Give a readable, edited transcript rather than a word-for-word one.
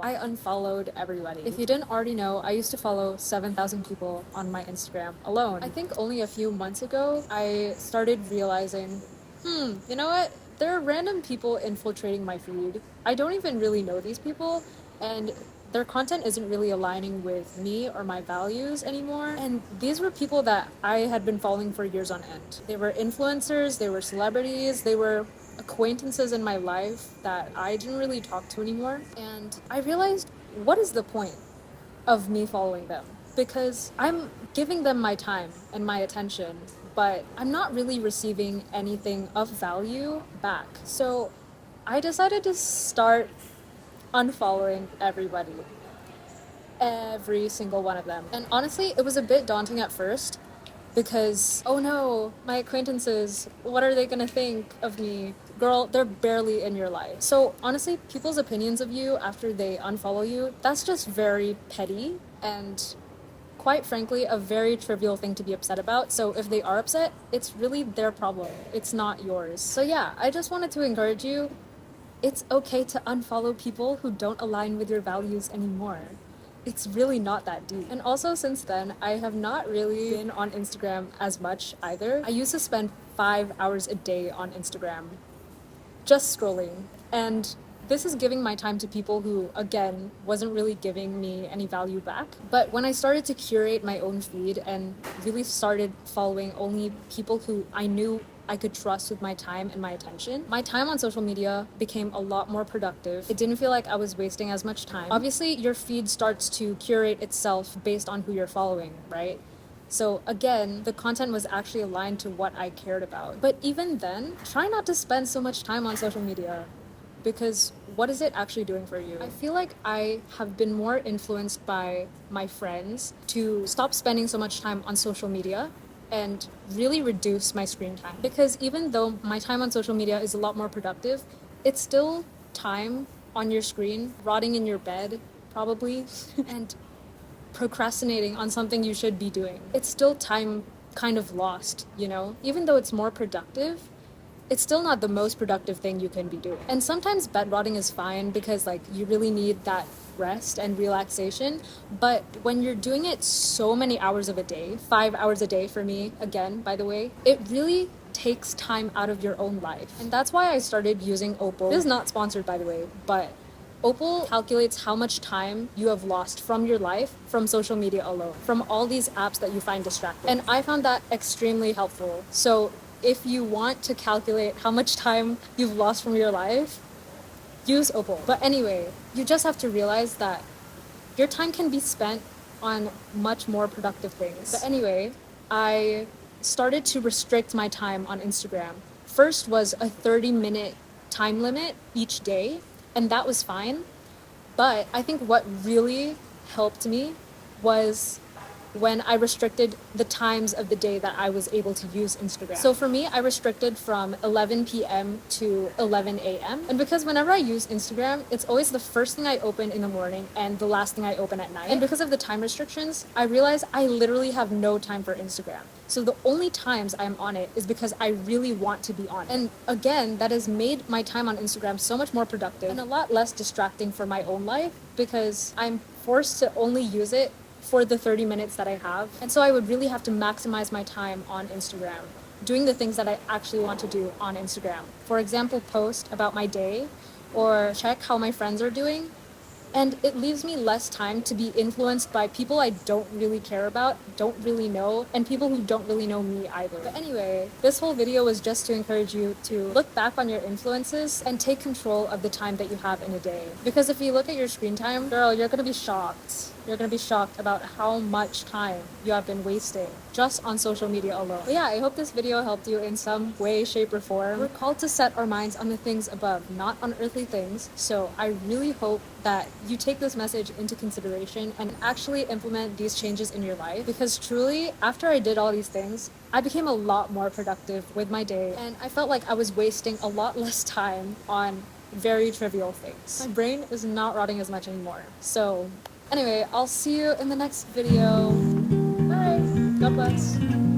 I unfollowed everybody. If you didn't already know, I used to follow 7,000 people on my Instagram alone. I think only a few months ago, I started realizing, you know what? There are random people infiltrating my feed. I don't even really know these people, and their content isn't really aligning with me or my values anymore. And these were people that I had been following for years on end. They were influencers, they were celebrities, they were acquaintances in my life that I didn't really talk to anymore. And I realized, what is the point of me following them? Because I'm giving them my time and my attention, but I'm not really receiving anything of value back. So I decided to start unfollowing everybody, every single one of them. And honestly, it was a bit daunting at first because, oh no, my acquaintances, what are they gonna think of me? Girl, they're barely in your life. So honestly, people's opinions of you after they unfollow you, that's just very petty and quite frankly a very trivial thing to be upset about. So if they are upset, it's really their problem. It's not yours. So yeah, I just wanted to encourage you, it's okay to unfollow people who don't align with your values anymore. It's really not that deep. And also since then, I have not really been on Instagram as much either. I used to spend 5 hours a day on Instagram just scrolling. And this is giving my time to people who, again, wasn't really giving me any value back. But when I started to curate my own feed and really started following only people who I knew I could trust with my time and my attention, my time on social media became a lot more productive. It didn't feel like I was wasting as much time. Obviously, your feed starts to curate itself based on who you're following, right? So again, the content was actually aligned to what I cared about. But even then, try not to spend so much time on social media, because what is it actually doing for you? I feel like I have been more influenced by my friends to stop spending so much time on social media and really reduce my screen time. Because even though my time on social media is a lot more productive, it's still time on your screen, rotting in your bed, probably, and procrastinating on something you should be doing. It's still time kind of lost, you know? Even though it's more productive, it's still not the most productive thing you can be doing. And sometimes bed rotting is fine because like you really need that rest and relaxation. But when you're doing it so many hours of a day, 5 hours a day for me, again, by the way, it really takes time out of your own life. And that's why I started using Opal. This is not sponsored, by the way, but Opal calculates how much time you have lost from your life from social media alone, from all these apps that you find distracting. And I found that extremely helpful. So if you want to calculate how much time you've lost from your life, use Opal. But anyway, you just have to realize that your time can be spent on much more productive things. But anyway, I started to restrict my time on Instagram. First was a 30-minute time limit each day, and that was fine. But I think what really helped me was when I restricted the times of the day that I was able to use Instagram. So for me, I restricted from 11 p.m. to 11 a.m. And because whenever I use Instagram, it's always the first thing I open in the morning and the last thing I open at night. And because of the time restrictions, I realized I literally have no time for Instagram. So the only times I'm on it is because I really want to be on it. And again, that has made my time on Instagram so much more productive and a lot less distracting for my own life because I'm forced to only use it for the 30 minutes that I have. And so I would really have to maximize my time on Instagram, doing the things that I actually want to do on Instagram. For example, post about my day or check how my friends are doing. And it leaves me less time to be influenced by people I don't really care about, don't really know, and people who don't really know me either. But anyway, this whole video was just to encourage you to look back on your influences and take control of the time that you have in a day. Because if you look at your screen time, girl, you're gonna be shocked. You're gonna be shocked about how much time you have been wasting just on social media alone. But yeah, I hope this video helped you in some way, shape, or form. We're called to set our minds on the things above, not on earthly things. So I really hope that you take this message into consideration and actually implement these changes in your life. Because truly, after I did all these things, I became a lot more productive with my day, and I felt like I was wasting a lot less time on very trivial things. My brain is not rotting as much anymore. So anyway, I'll see you in the next video. Bye. God bless.